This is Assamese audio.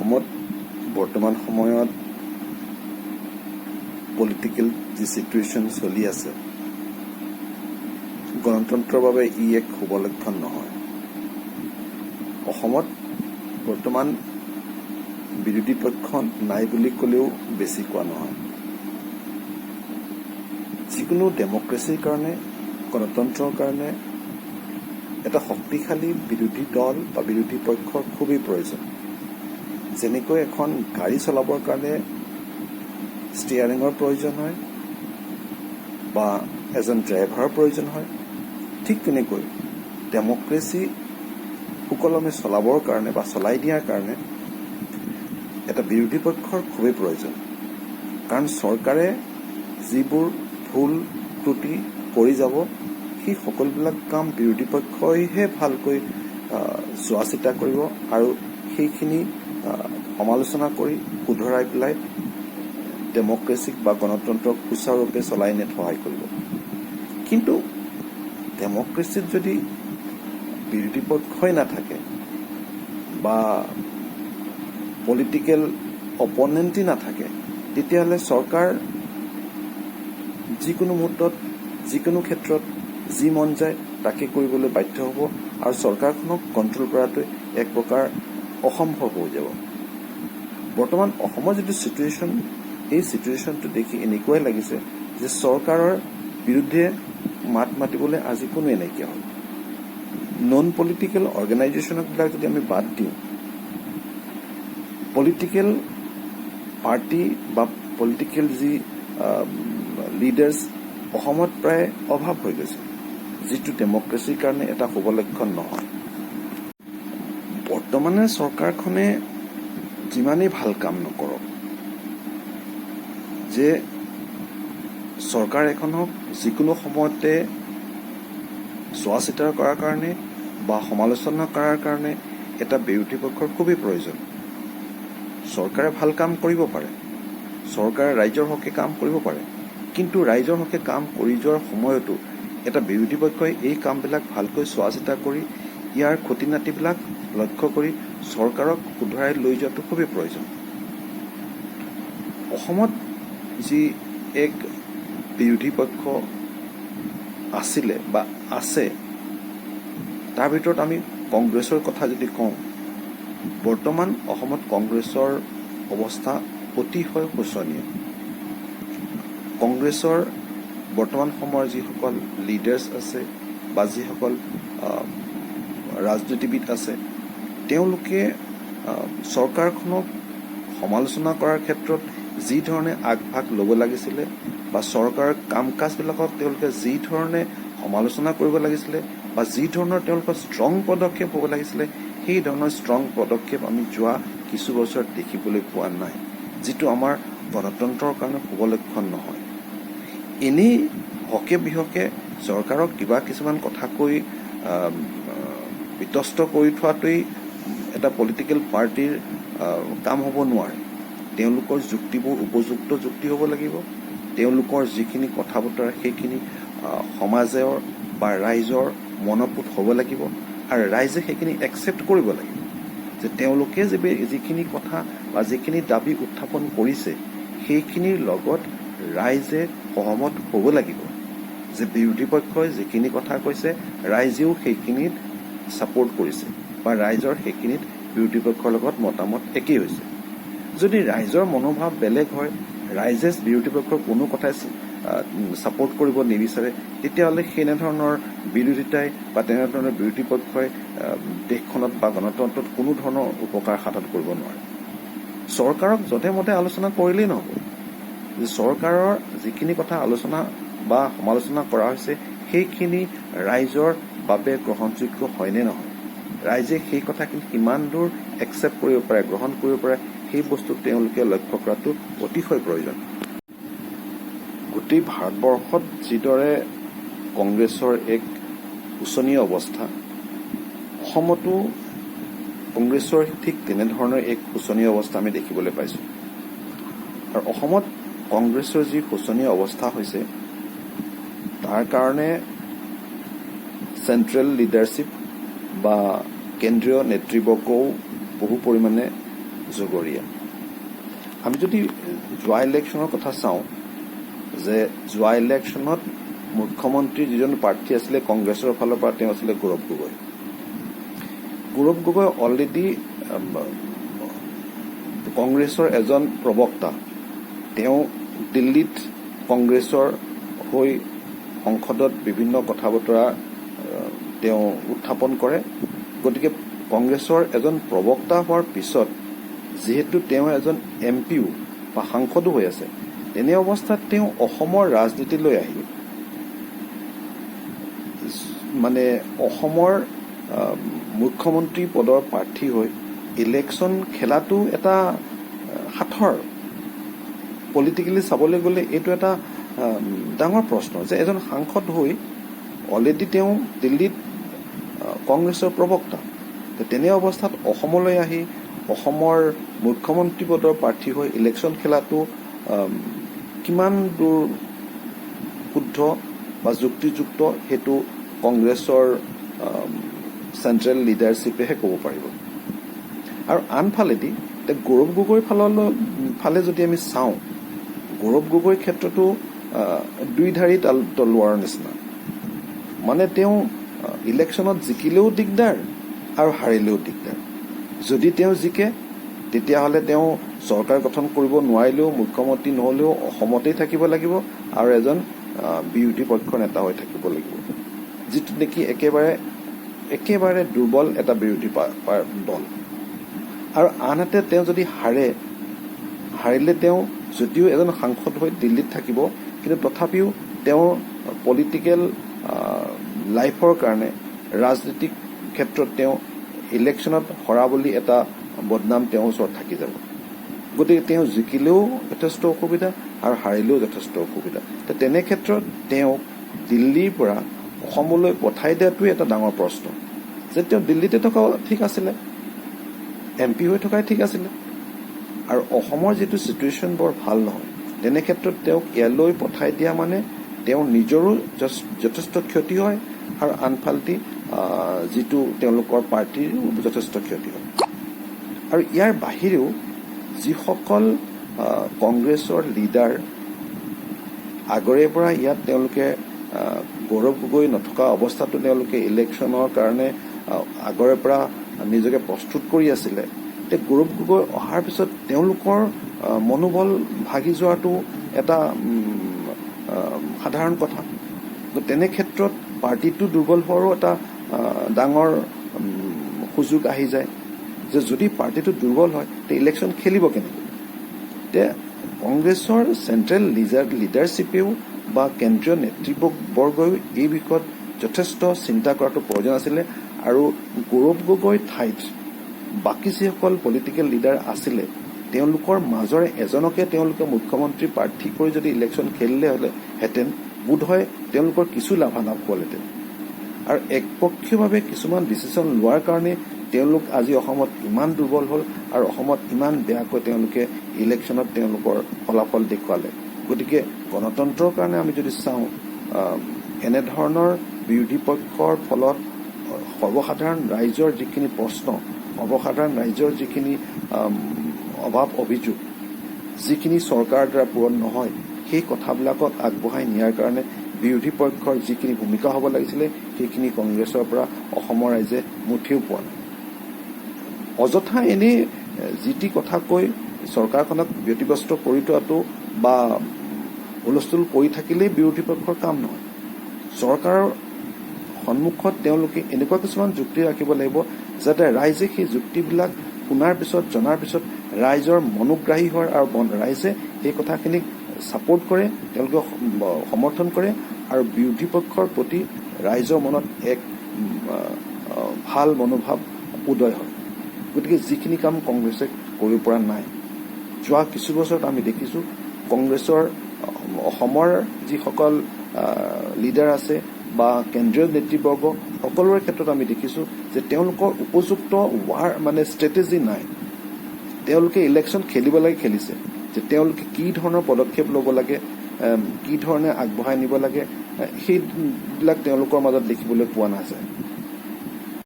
অসমত বৰ্তমান সময়ত পলিটিকেল যি চিটুৱেশ্যন চলি আছে, গণতন্ত্ৰৰ বাবে ই এক শুভ লক্ষণ নহয়। অসমত বৰ্তমান বিৰোধী পক্ষ নাই বুলি ক'লেও বেছি কোৱা নহয়। যিকোনো ডেমক্ৰেচিৰ কাৰণে, গণতন্ত্ৰৰ কাৰণে এটা শক্তিশালী বিৰোধী দল বা বিৰোধী পক্ষৰ খুবেই প্ৰয়োজন। যেনেকৈ এখন গাড়ী চলাবৰ কাৰণে ষ্টিয়াৰিঙৰ প্ৰয়োজন হয় বা এজন ড্ৰাইভাৰৰ প্ৰয়োজন হয়, ঠিক তেনেকৈ ডেমক্ৰেচি সুকলমে চলাবৰ কাৰণে বা চলাই দিয়াৰ কাৰণে এটা বিৰোধী পক্ষৰ খুবেই প্ৰয়োজন। কাৰণ চৰকাৰে যিবোৰ ভুল ত্ৰুটি কৰি যাব, সেই সকলোবিলাক কাম বিৰোধী পক্ষইহে ভালকৈ চোৱা চিতা কৰিব আৰু সেইখিনি সমালোচনা কৰি শুধৰাই পেলাই ডেমক্ৰেচিক বা গণতন্ত্ৰক সুচাৰুৰূপে চলাই নিয়াত সহায় কৰিব। কিন্তু ডেমক্ৰেচিত যদি বিৰোধী পক্ষই নাথাকে বা পলিটিকেল অপনেণ্টেই নাথাকে, তেতিয়াহ'লে চৰকাৰ যিকোনো মুহূৰ্তত যিকোনো ক্ষেত্ৰত যি মন যায় তাকে কৰিবলৈ বাধ্য হ'ব আৰু চৰকাৰখনক কণ্ট্ৰল কৰাটো এক প্ৰকাৰ অসম্ভৱ হৈ যাব। বৰ্তমান অসমৰ যিটো চিটুৱেশ্যন, এই চিটুৱেশ্যনটো দেখি এনেকুৱাই লাগিছে যে চৰকাৰৰ বিৰুদ্ধে মাত মাতিবলৈ আজি কোনোৱে নাইকিয়া হ'ল। নন পলিটিকেল অৰ্গেনাইজেশ্যনবিলাক যদি আমি বাদ দিওঁ, পলিটিকেল পাৰ্টি বা পলিটিকেল যি লিডাৰ্ছ অসমত প্ৰায় অভাৱ হৈ গৈছে, যিটো ডেমক্ৰেচিৰ কাৰণে এটা শুভ লক্ষণ নহয়। বৰ্তমানে চৰকাৰখনে যিমানেই ভাল কাম নকৰক, যে চৰকাৰ এখনক যিকোনো সময়তে চোৱা চিতা কৰাৰ কাৰণে বা সমালোচনা কৰাৰ কাৰণে এটা বিৰোধী পক্ষৰ খুবেই প্ৰয়োজন। চৰকাৰে ভাল কাম কৰিব পাৰে, চৰকাৰে ৰাইজৰ হকে কাম কৰিব পাৰে, কিন্তু ৰাইজৰ হকে কাম কৰি যোৱাৰ সময়তো এটা বিৰোধী পক্ষই এই কামবিলাক ভালকৈ চোৱা চিতা কৰি ইয়াৰ খুঁটি নাটিবিলাক লক্ষ্য কৰি চৰকাৰক শুধৰাই লৈ যোৱাটো খুবেই প্ৰয়োজন। অসমত যি এক বিৰোধী পক্ষ আছিলে বা আছে, তাৰ ভিতৰত আমি কংগ্ৰেছৰ কথা যদি কওঁ, বৰ্তমান অসমত কংগ্ৰেছৰ অৱস্থা অতিশয় শোচনীয়। কংগ্ৰেছৰ বৰ্তমান সময়ৰ যিসকল লিডাৰ্ছ আছে বা যিসকল ৰাজনীতিবিদ আছে, তেওঁলোকে চৰকাৰখনক সমালোচনা কৰাৰ ক্ষেত্ৰত যি ধৰণে আগভাগ ল'ব লাগিছিলে বা চৰকাৰৰ কাম কাজবিলাকত তেওঁলোকে যি ধৰণে সমালোচনা কৰিব লাগিছিলে বা যি ধৰণৰ তেওঁলোকৰ ষ্ট্ৰং পদক্ষেপ হ'ব লাগিছিলে, সেই ধৰণৰ ষ্ট্ৰং পদক্ষেপ আমি যোৱা কিছু বছৰত দেখিবলৈ পোৱা নাই, যিটো আমাৰ গণতন্ত্ৰৰ কাৰণে শুভ লক্ষণ নহয়। এনেই হকে বিহকে চৰকাৰক কিবা কিছুমান কথা কৈ বিতষ্ট কৰি থোৱাটোৱেই এটা পলিটিকেল পাৰ্টিৰ কাম হ'ব নোৱাৰে। তেওঁলোকৰ যুক্তিবোৰ উপযুক্ত যুক্তি হ'ব লাগিব। তেওঁলোকৰ যিখিনি কথা বতৰা সেইখিনি সমাজৰ বা ৰাইজৰ মনপুত হ'ব লাগিব আৰু ৰাইজে সেইখিনি একচেপ্ট কৰিব লাগিব যে তেওঁলোকে যিখিনি কথা বা যিখিনি দাবী উত্থাপন কৰিছে, সেইখিনিৰ লগত ৰাইজে সহমত হ'ব লাগিব যে বিৰোধী পক্ষই যিখিনি কথা কৈছে ৰাইজেও সেইখিনিত ছাপোৰ্ট কৰিছে বা ৰাইজৰ সেইখিনিত বিৰোধী পক্ষৰ লগত মতামত একেই হৈছে। যদি ৰাইজৰ মনোভাৱ বেলেগ হয়, ৰাইজে বিৰোধী পক্ষৰ কোনো কথাই ছাপোৰ্ট কৰিব নিবিচাৰে, তেতিয়াহ'লে সেনেধৰণৰ বিৰোধিতাই বা তেনেধৰণৰ বিৰোধী পক্ষই দেশখনত বা গণতন্ত্ৰত কোনো ধৰণৰ উপকাৰ সাধন কৰিব নোৱাৰে। চৰকাৰক যধে মধে আলোচনা কৰিলেই নহ'ব। যে চৰকাৰৰ যিখিনি কথা আলোচনা বা সমালোচনা কৰা হৈছে, সেইখিনি ৰাইজৰ বাবে গ্ৰহণযোগ্য হয়নে নহয়, ৰাইজে সেই কথাখিনি কিমান দূৰ একচেপ্ট কৰিব পাৰে, গ্ৰহণ কৰিব পাৰে, সেই বস্তু তেওঁলোকে লক্ষ্য কৰাটো অতিশয় প্ৰয়োজন। গোটেই ভাৰতবৰ্ষত যিদৰে কংগ্ৰেছৰ এক শোচনীয় অৱস্থা, অসমতো কংগ্ৰেছৰ ঠিক তেনেধৰণৰ এক শোচনীয় অৱস্থা আমি দেখিবলৈ পাইছোঁ। আৰু অসমত কংগ্ৰেছৰ যি শোচনীয় অৱস্থা হৈছে, তাৰ কাৰণে চেণ্ট্ৰেল লিডাৰশ্বিপ বা কেন্দ্ৰীয় নেতৃবৰ্গও বহু পৰিমাণে জগৰীয়া আমি যদি যোৱা ইলেকশ্যনৰ কথা চাওঁ যে যোৱা ইলেকশ্যনত মুখ্যমন্ত্ৰী যিজন প্ৰাৰ্থী আছিলে কংগ্ৰেছৰ ফালৰ পৰা তেওঁ আছিলে গৌৰৱ গগৈ অলৰেডি কংগ্ৰেছৰ এজন প্ৰবক্তা তেওঁ দিল্লীত কংগ্ৰেছৰ হৈ সংসদত বিভিন্ন কথা বতৰা তেওঁ উত্থাপন কৰে গতিকে কংগ্ৰেছৰ এজন প্ৰবক্তা হোৱাৰ পিছত যিহেতু তেওঁ এজন এমপিও বা সাংসদো হৈ আছে তেনে অৱস্থাত তেওঁ অসমৰ ৰাজনীতিলৈ আহি মানে অসমৰ মুখ্যমন্ত্ৰী পদৰ প্ৰাৰ্থী হৈ ইলেকশ্যন খেলাটো এটা সাঁথৰ পলিটিকেলি চাবলৈ গ'লে এইটো এটা ডাঙৰ প্ৰশ্ন যে এজন সাংসদ হৈ অলৰেডি তেওঁ দিল্লীত কংগ্ৰেছৰ প্ৰবক্তা তেনে অৱস্থাত অসমলৈ আহি অসমৰ মুখ্যমন্ত্ৰী পদৰ প্ৰাৰ্থী হৈ ইলেকশ্যন খেলাটো কিমান দূৰ শুদ্ধ বা যুক্তিযুক্ত সেইটো কংগ্ৰেছৰ চেণ্ট্ৰেল লিডাৰশ্বিপেহে ক'ব পাৰিব আৰু আনফালেদি গৌৰৱ গগৈৰ ফালে যদি আমি চাওঁ গৌৰৱ গগৈৰ ক্ষেত্ৰতো দুইধাৰী তলোৱাৰৰ নিচিনা মানে তেওঁ ইলেকশ্যনত জিকিলেও দিগদাৰ আৰু হাৰিলেও দিগদাৰ যদি তেওঁ জিকে তেতিয়াহ'লে তেওঁ চৰকাৰ গঠন কৰিব নোৱাৰিলেও মুখ্যমন্ত্ৰী নহ'লেও অসমতেই থাকিব লাগিব আৰু এজন বিৰোধী পক্ষৰ নেতা হৈ থাকিব লাগিব যিটো নেকি একেবাৰে দুৰ্বল এটা বিৰোধী দল আৰু আনহাতে তেওঁ যদি হাৰিলে তেওঁ যদিও এজন সাংসদ হৈ দিল্লীত থাকিব কিন্তু তথাপিও তেওঁৰ পলিটিকেল লাইফৰ কাৰণে ৰাজনীতিক ক্ষেত্ৰত তেওঁ ইলেকশ্যনত হৰা বুলি এটা বদনাম তেওঁৰ ওচৰত থাকি যাব গতিকে তেওঁ জিকিলেও যথেষ্ট অসুবিধা আৰু হাৰিলেও যথেষ্ট অসুবিধা তেনে ক্ষেত্ৰত তেওঁক দিল্লীৰ পৰা অসমলৈ পঠাই দিয়াটোৱে এটা ডাঙৰ প্ৰশ্ন যে তেওঁ দিল্লীতে থকা ঠিক আছিলে এমপি হৈ থকাই ঠিক আছিলে আৰু অসমৰ যিটো চিটুৱেশ্যন বৰ ভাল নহয় তেনে ক্ষেত্ৰত তেওঁক ইয়ালৈ পঠাই দিয়া মানে তেওঁৰ নিজৰো যথেষ্ট ক্ষতি হয় আৰু আনফালটি যিটো তেওঁলোকৰ পাৰ্টীৰো যথেষ্ট ক্ষতি হয় আৰু ইয়াৰ বাহিৰেও যিসকল কংগ্ৰেছৰ লিডাৰ আগৰে পৰা ইয়াত তেওঁলোকে গৌৰৱ গগৈ নথকা অৱস্থাতো তেওঁলোকে ইলেকশ্যনৰ কাৰণে আগৰে পৰা নিজকে প্ৰস্তুত কৰি আছিলে গৌৰৱ গগৈ অহাৰ পিছত তেওঁলোকৰ মনোবল ভাগি যোৱাটো এটা সাধাৰণ কথা তেনে ক্ষেত্ৰত পাৰ্টিটো দুৰ্বল হোৱাৰো এটা ডাঙৰ সুযোগ আহি যায় যে যদি পাৰ্টিটো দুৰ্বল হয় তে ইলেকশ্যন খেলিব কেনেকৈ তে কংগ্ৰেছৰ চেণ্ট্ৰেল লিডাৰশ্বিপেও বা কেন্দ্ৰীয় নেতৃবৰ্গও এই বিষয়ত যথেষ্ট চিন্তা কৰাটো প্ৰয়োজন আছিলে আৰু গৌৰৱ গগৈৰ ঠাইত বাকী যিসকল পলিটিকেল লিডাৰ আছিলে তেওঁলোকৰ মাজৰে এজনকে তেওঁলোকে মুখ্যমন্ত্ৰী প্ৰাৰ্থী কৰি যদি ইলেকশ্যন খেলিলেহেঁতেন বোধহয় তেওঁলোকৰ কিছু লাভালাভ হ'লহেঁতেন আৰু একপক্ষীয়ভাৱে কিছুমান ডিচিশ্যন লোৱাৰ কাৰণে তেওঁলোক আজি অসমত ইমান দুৰ্বল হ'ল আৰু অসমত ইমান বেয়াকৈ তেওঁলোকে ইলেকশ্যনত তেওঁলোকৰ ফলাফল দেখুৱালে গতিকে গণতন্ত্ৰৰ কাৰণে আমি যদি চাওঁ এনেধৰণৰ বিৰোধী পক্ষৰ ফলত সৰ্বসাধাৰণ ৰাইজৰ যিখিনি প্ৰশ্ন সৰ্বসাধাৰণ ৰাইজৰ যিখিনি অভাৱ অভিযোগ যিখিনি চৰকাৰৰ দ্বাৰা পূৰণ নহয় সেই কথাবিলাকক আগবঢ়াই নিয়াৰ কাৰণে বিৰোধী পক্ষৰ যিখিনি ভূমিকা হ'ব লাগিছিলে সেইখিনি কংগ্ৰেছৰ পৰা অসমৰ ৰাইজে মুঠিও পোৱা নাই অযথা এনেই যি টি কথা কৈ চৰকাৰখনক ব্যতিব্যস্ত কৰি থোৱাটো বা হুলস্থুল কৰি থাকিলেই বিৰোধী পক্ষৰ কাম নহয় চৰকাৰৰ সন্মুখত তেওঁলোকে এনেকুৱা কিছুমান যুক্তি ৰাখিব লাগিব যাতে ৰাইজে সেই যুক্তিবিলাক শুনাৰ পিছত জনাৰ পিছত ৰাইজৰ মনোগ্ৰাহী হয় আৰু ৰাইজে সেই কথাখিনিক ছাপোৰ্ট কৰে তেওঁলোকে সমৰ্থন কৰে আৰু বিৰোধী পক্ষৰ প্ৰতি ৰাইজৰ মনত এক ভাল মনোভাৱ উদয় হয় গতিকে যিখিনি কাম কংগ্ৰেছে কৰিব পৰা নাই যোৱা কিছু বছৰত আমি দেখিছোঁ কংগ্ৰেছৰ অসমৰ যিসকল লিডাৰ আছে বা কেন্দ্ৰীয় নেতৃবৰ্গ সকলোৰে ক্ষেত্ৰত আমি দেখিছোঁ যে তেওঁলোকৰ উপযুক্ত ষ্ট্ৰেটেজি নাই তেওঁলোকে ইলেকশ্যন খেলিব লাগে খেলিছে যে তেওঁলোকে কি ধৰণৰ পদক্ষেপ ল'ব লাগে কি ধৰণে আগবঢ়াই নিব লাগে সেইবিলাক তেওঁলোকৰ মাজত দেখিবলৈ পোৱা নাযায়